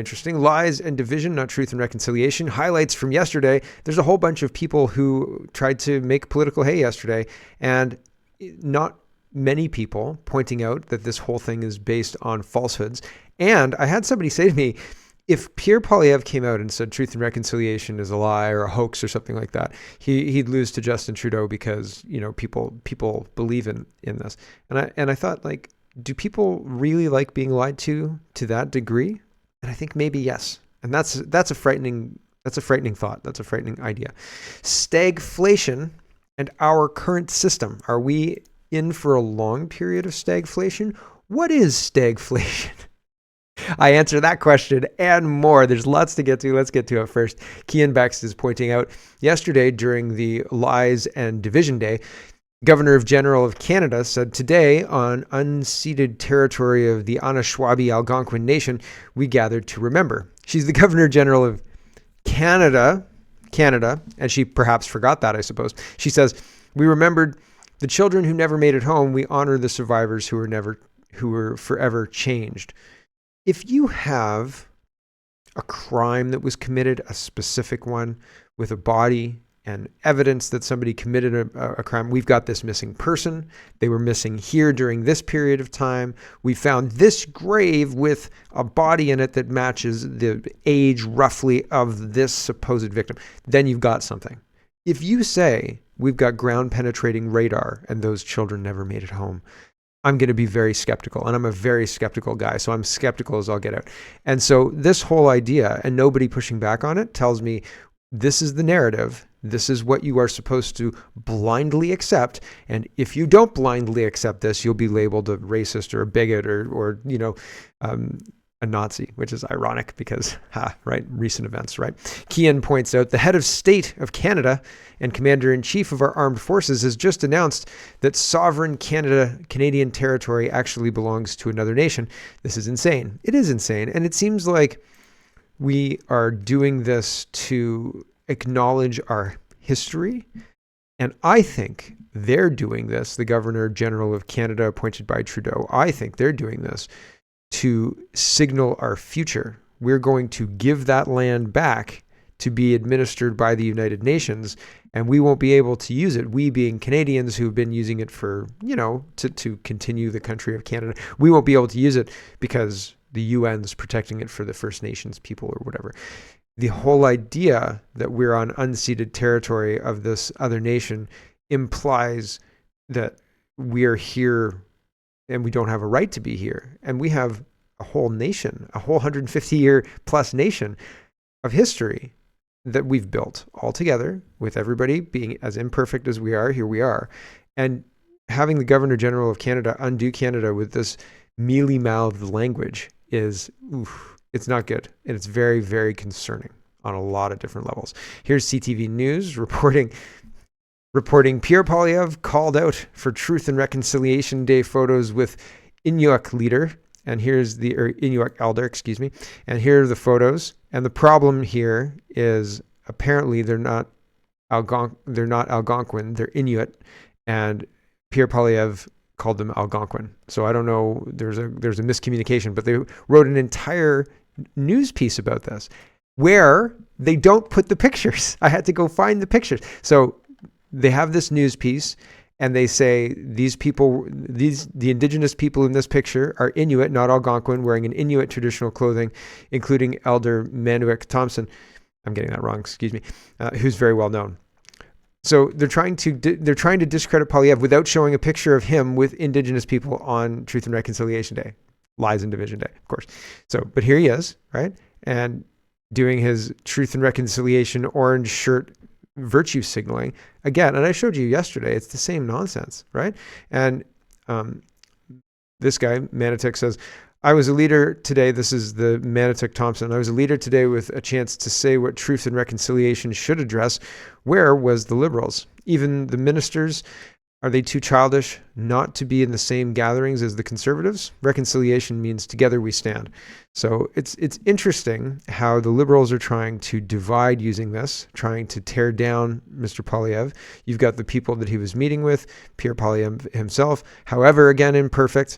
Interesting. Lies and division, not truth and reconciliation. Highlights from yesterday. There's a whole bunch of people who tried to make political hay yesterday, and not many people pointing out that this whole thing is based on falsehoods. And I had somebody say to me, if Pierre Poilievre came out and said truth and reconciliation is a lie or a hoax or something like that, he'd lose to Justin Trudeau because, you know, people believe in this. And I thought, like, do people really like being lied to that degree? And I think maybe yes. And that's a frightening thought. That's a frightening idea. Stagflation and our current system. Are we in for a long period of stagflation? What is stagflation? I answer that question and more. There's lots to get to. Let's get to it first. Kian Bext is pointing out yesterday during the Lies and Division Day, Governor-General of Canada said today on unceded territory of the Anishinaabe Algonquin Nation, we gathered to remember. She's the Governor-General of Canada, and she perhaps forgot that, I suppose. She says, we remembered the children who never made it home. We honor the survivors who were forever changed. If you have a crime that was committed, a specific one with a body and evidence that somebody committed a crime, we've got this missing person. They were missing here during this period of time. We found this grave with a body in it that matches the age roughly of this supposed victim. Then you've got something. If you say we've got ground penetrating radar and those children never made it home, I'm going to be very skeptical, and I'm a very skeptical guy, so I'm skeptical as all get out. And so this whole idea, and nobody pushing back on it, tells me this is the narrative. This is what you are supposed to blindly accept. And if you don't blindly accept this, you'll be labeled a racist or a bigot or a Nazi, which is ironic because, right, recent events, right? Kian points out the head of state of Canada and commander-in-chief of our armed forces has just announced that sovereign Canadian territory actually belongs to another nation. This is insane. It is insane. And it seems like we are doing this to acknowledge our history. And I think they're doing this, the Governor General of Canada appointed by Trudeau, I think they're doing this to signal our future. We're going to give that land back to be administered by the United Nations, and we won't be able to use it. We being Canadians who've been using it for, to continue the country of Canada, we won't be able to use it because the UN's protecting it for the First Nations people or whatever. The whole idea that we're on unceded territory of this other nation implies that we're here and we don't have a right to be here. And we have a whole nation, a whole 150-year plus nation of history that we've built all together with everybody being as imperfect as we are. Here we are. And having the Governor General of Canada undo Canada with this mealy-mouthed language is, it's not good. And it's very, very concerning on a lot of different levels. Here's CTV News reporting Pierre Poilievre called out for Truth and Reconciliation Day photos with Inuit leader. And here's Inuit elder, And here are the photos. And the problem here is apparently they're not Algonquin, they're Inuit. And Pierre Poilievre called them Algonquin. So I don't know, there's a miscommunication, but they wrote an entire news piece about this where they don't put the pictures. I had to go find the pictures. So they have this news piece and they say the indigenous people in this picture are Inuit, not Algonquin, wearing an Inuit traditional clothing, including Elder Manuik Thompson. I'm getting that wrong, who's very well known. So they're trying to discredit Poilievre without showing a picture of him with indigenous people on Truth and Reconciliation Day, Lies and Division Day, of course. So, but here he is, right? And doing his Truth and Reconciliation orange shirt virtue signaling again. And I showed you yesterday, it's the same nonsense, right? And this guy, Manitic, says, I was a leader today. This is the Manitic Thompson. I was a leader today with a chance to say what Truth and Reconciliation should address. Where was the Liberals? Even the ministers, are they too childish not to be in the same gatherings as the Conservatives? Reconciliation means together we stand. So it's interesting how the Liberals are trying to divide using this, trying to tear down Mr. Poilievre. You've got the people that he was meeting with, Pierre Poilievre himself, however, again, imperfect.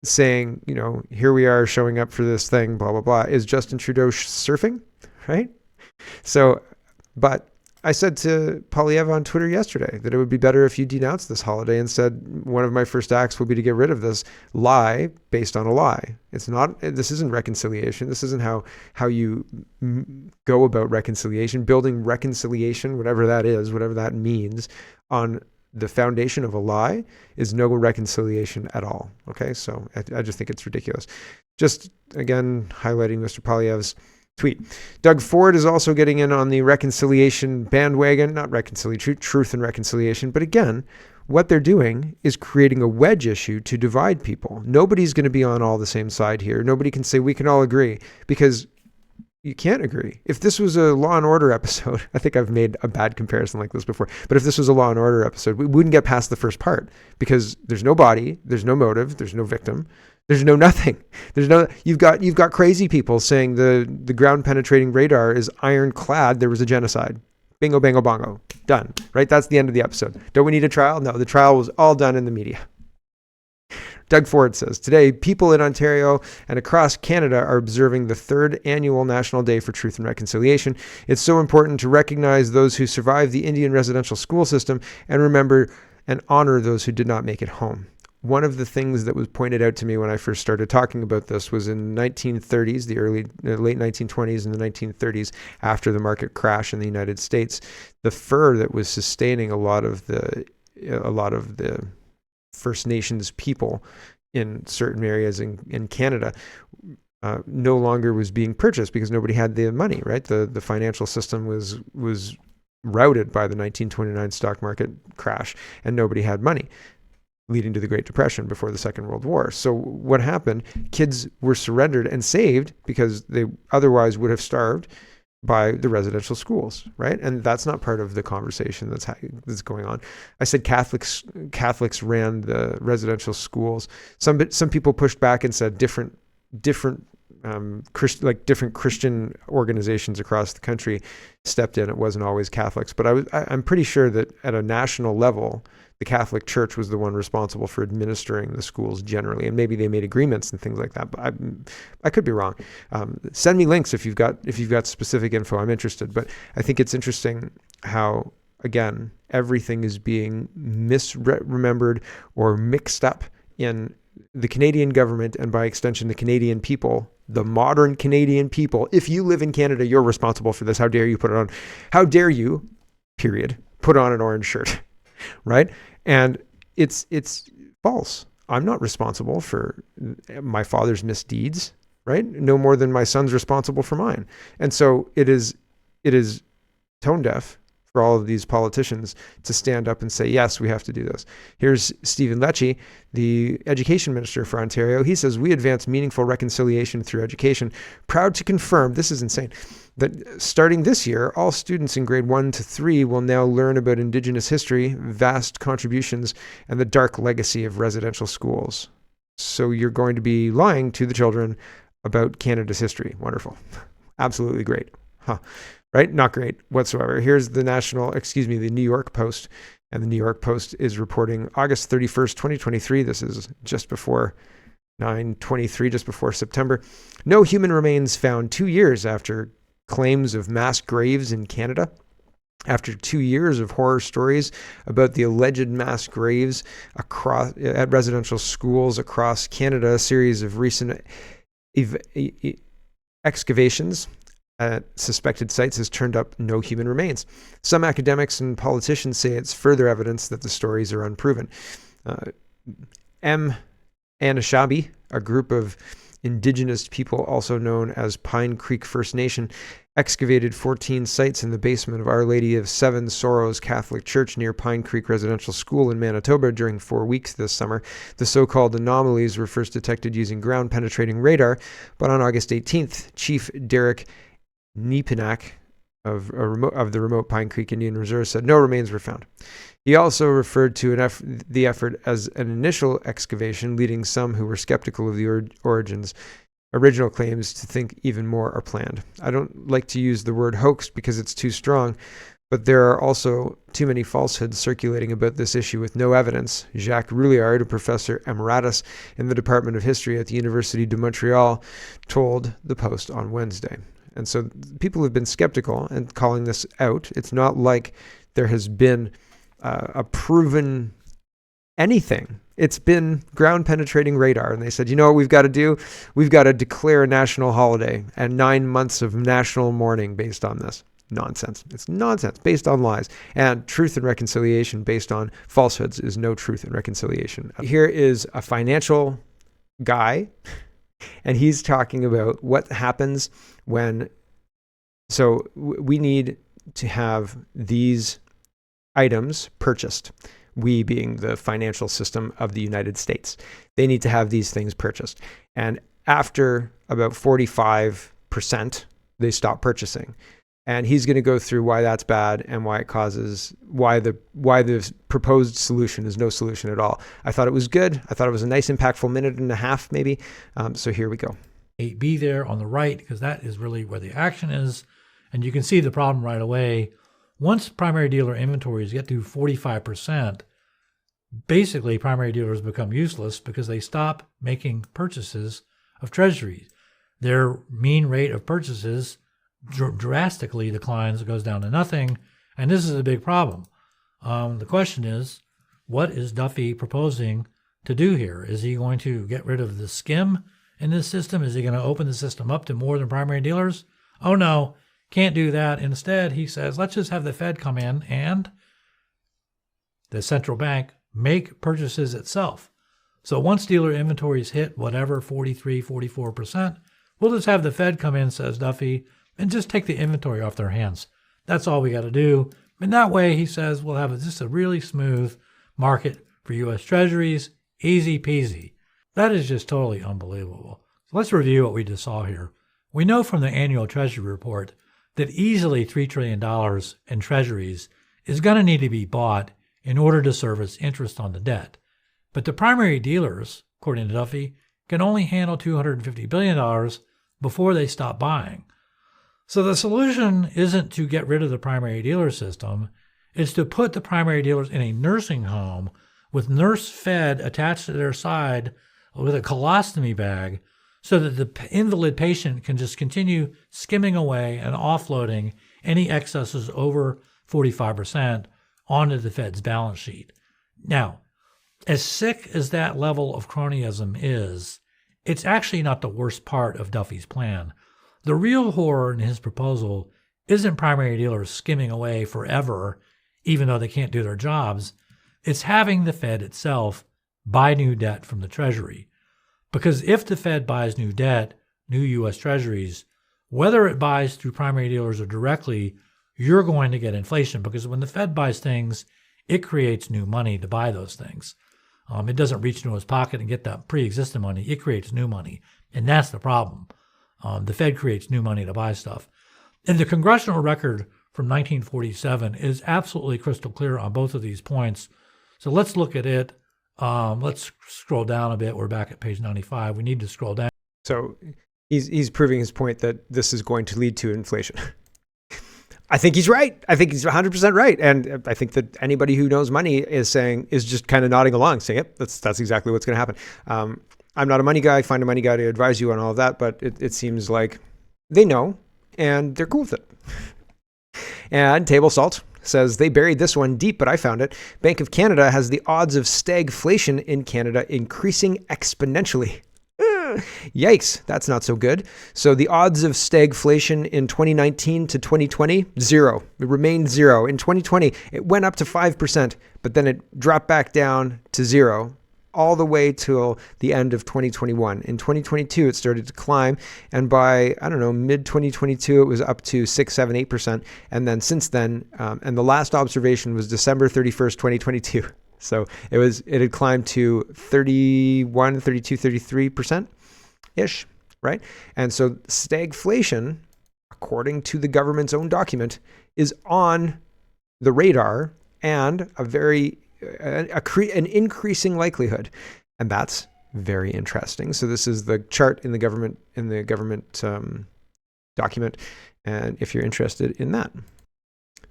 saying, here we are showing up for this thing, blah, blah, blah. Is Justin Trudeau surfing, right? So, but I said to Polyev on Twitter yesterday that it would be better if you denounced this holiday and said one of my first acts will be to get rid of this lie based on a lie. This isn't reconciliation. This isn't how you go about reconciliation. Building reconciliation, whatever that is, whatever that means, on the foundation of a lie is no reconciliation at all. Okay, so I just think it's ridiculous. Just again, highlighting Mr. Polyev's tweet. Doug Ford is also getting in on the reconciliation bandwagon, not reconciliation, truth and reconciliation. But again, what they're doing is creating a wedge issue to divide people. Nobody's going to be on all the same side here. Nobody can say we can all agree, because you can't agree. If this was a Law and Order episode, I think I've made a bad comparison like this before, but if this was a Law and Order episode, we wouldn't get past the first part, because there's no body, there's no motive, there's no victim. There's no nothing. You've got crazy people saying the ground penetrating radar is ironclad. There was a genocide. Bingo, bango, bongo. Done. Right? That's the end of the episode. Don't we need a trial? No, the trial was all done in the media. Doug Ford says, today, people in Ontario and across Canada are observing the 3rd annual National Day for Truth and Reconciliation. It's so important to recognize those who survived the Indian residential school system and remember and honor those who did not make it home. One of the things that was pointed out to me when I first started talking about this was in 1930s, the late 1920s and the 1930s, after the market crash in the United States, the fur that was sustaining a lot of the First Nations people in certain areas in Canada no longer was being purchased because nobody had the money, right? The financial system was routed by the 1929 stock market crash, and nobody had money, leading to the Great Depression before the Second World War. So what happened? Kids were surrendered and saved because they otherwise would have starved by the residential schools, right? And that's not part of the conversation that's going on. I said Catholics ran the residential schools. Some people pushed back and said different Christian organizations across the country stepped in. It wasn't always Catholics, but I'm pretty sure that at a national level, the Catholic Church was the one responsible for administering the schools generally, and maybe they made agreements and things like that. But I could be wrong. Send me links if you've got specific info. I'm interested. But I think it's interesting how, again, everything is being misremembered or mixed up in the Canadian government, and by extension, the Canadian people, the modern Canadian people. If you live in Canada, you're responsible for this. How dare you put it on? How dare you, period, put on an orange shirt, right? And it's false. I'm not responsible for my father's misdeeds, right? No more than my son's responsible for mine. And so it is tone deaf for all of these politicians to stand up and say, yes, we have to do this. Here's Stephen Leie, the education minister for Ontario. He says, we advance meaningful reconciliation through education. Proud to confirm, this is insane, that starting this year, all students in grade 1 to 3 will now learn about Indigenous history, vast contributions, and the dark legacy of residential schools. So you're going to be lying to the children about Canada's history. Wonderful. Absolutely great. Huh. Right? Not great whatsoever. Here's the New York Post. And the New York Post is reporting August 31st, 2023. This is just before 9/23, just before September. No human remains found 2 years after claims of mass graves in Canada. After 2 years of horror stories about the alleged mass graves at residential schools across Canada, a series of recent excavations at suspected sites has turned up no human remains. Some academics and politicians say it's further evidence that the stories are unproven. Anishinaabe, a group of Indigenous people also known as Pine Creek First Nation, excavated 14 sites in the basement of Our Lady of Seven Sorrows Catholic Church near Pine Creek Residential School in Manitoba during 4 weeks this summer. The so-called anomalies were first detected using ground-penetrating radar, but on August 18th, Chief Derek Nepinak of the remote Pine Creek Indian Reserve said no remains were found. He also referred to the effort as an initial excavation, leading some who were skeptical of the original claims to think even more are planned. I don't like to use the word hoax because it's too strong, But there are also too many falsehoods circulating about this issue with no evidence. Jacques Rouliard, a professor emeritus in the Department of History at the Université de Montréal, told the Post on Wednesday. And so people have been skeptical and calling this out. It's not like there has been a proven anything. It's been ground penetrating radar. And they said, you know what we've got to do? We've got to declare a national holiday and 9 months of national mourning based on this. Nonsense. It's nonsense based on lies. And truth and reconciliation based on falsehoods is no truth and reconciliation. Here is a financial guy, and he's talking about what happens when. So we need to have these items purchased. We being the financial system of the United States. They need to have these things purchased. And after about 45%, they stop purchasing. And he's going to go through why that's bad and why the proposed solution is no solution at all. I thought it was good. I thought it was a nice, impactful minute and a half, maybe. So here we go. 8B there on the right, because that is really where the action is. And you can see the problem right away. Once primary dealer inventories get to 45%, basically primary dealers become useless because they stop making purchases of treasuries. Their mean rate of purchases drastically declines, it goes down to nothing, and this is a big problem. The question is, what is Duffy proposing to do here? Is he going to get rid of the skim in this system? Is he going to open the system up to more than primary dealers? Oh no, can't do that. Instead, he says, let's just have the Fed come in and the central bank make purchases itself. So once dealer inventories hit whatever, 43, 44%, we'll just have the Fed come in, says Duffy, and just take the inventory off their hands. That's all we got to do. And that way, he says, we'll have just a really smooth market for U.S. Treasuries, easy peasy. That is just totally unbelievable. So let's review what we just saw here. We know from the annual Treasury report that easily $3 trillion in treasuries is going to need to be bought in order to service interest on the debt. But the primary dealers, according to Duffy, can only handle $250 billion before they stop buying. So the solution isn't to get rid of the primary dealer system, it's to put the primary dealers in a nursing home with nurse fed attached to their side with a colostomy bag so that the invalid patient can just continue skimming away and offloading any excesses over 45% onto the Fed's balance sheet. Now, as sick as that level of cronyism is, it's actually not the worst part of Duffy's plan. The real horror in his proposal isn't primary dealers skimming away forever, even though they can't do their jobs. It's having the Fed itself buy new debt from the Treasury. Because if the Fed buys new debt, new U.S. Treasuries, whether it buys through primary dealers or directly, you're going to get inflation, because when the Fed buys things, it creates new money to buy those things. It doesn't reach into his pocket and get that pre-existing money. It creates new money, and that's the problem. The Fed creates new money to buy stuff. And the congressional record from 1947 is absolutely crystal clear on both of these points. So let's look at it. Let's scroll down a bit. We're back at page 95. We need to scroll down. So he's proving his point that this is going to lead to inflation. I think he's right. I think he's 100% right. And I think that anybody who knows money is just kind of nodding along, saying, yep, that's exactly what's going to happen. I'm not a money guy. Find a money guy to advise you on all of that. But it seems like they know and they're cool with it. And Table Salt says they buried this one deep, but I found it. Bank of Canada has the odds of stagflation in Canada increasing exponentially. Yikes, that's not so good. So the odds of stagflation in 2019 to 2020, zero. It remained zero. In 2020, it went up to 5%, but then it dropped back down to zero all the way till the end of 2021. In 2022, it started to climb, and by, mid-2022, it was up to 6, 7, 8%. And then since then, and the last observation was December 31st, 2022. So it had climbed to 31, 32, 33%-ish, right? And so stagflation, according to the government's own document, is on the radar and an increasing likelihood. And that's very interesting. So this is the chart in the government document. And if you're interested in that.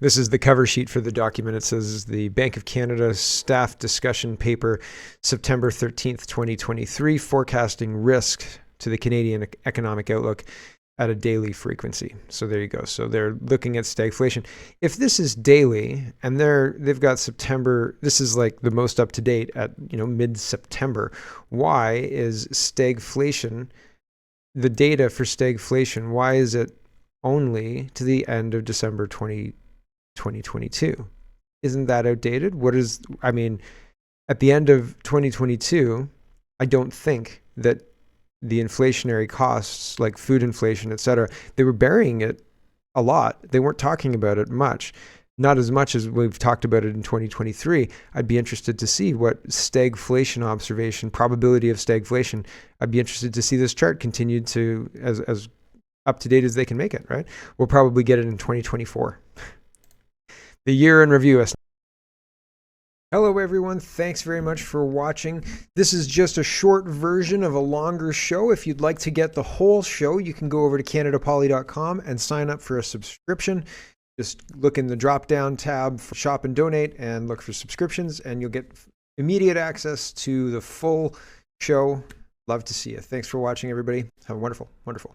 This is the cover sheet for the document. It says the Bank of Canada staff discussion paper, September 13th, 2023, forecasting risk to the Canadian economic outlook at a daily frequency. So there you go. So they're looking at stagflation. If this is daily and they've got September, this is like the most up to date at, mid-September. Why is stagflation, the data for stagflation, why is it only to the end of December 2022? Isn't that outdated? At the end of 2022, I don't think that the inflationary costs like food inflation, et cetera, they were burying it a lot. They weren't talking about it much, not as much as we've talked about it in 2023. I'd be interested to see what stagflation observation, probability of stagflation. I'd be interested to see this chart continue to as up to date as they can make it, right? We'll probably get it in 2024. The year in review. Hello everyone, thanks very much for watching. This is just a short version of a longer show. If you'd like to get the whole show, you can go over to canadapoly.com and sign up for a subscription. Just look in the drop-down tab for shop and donate and look for subscriptions and you'll get immediate access to the full show. Love to see you. Thanks for watching everybody. Have a wonderful, wonderful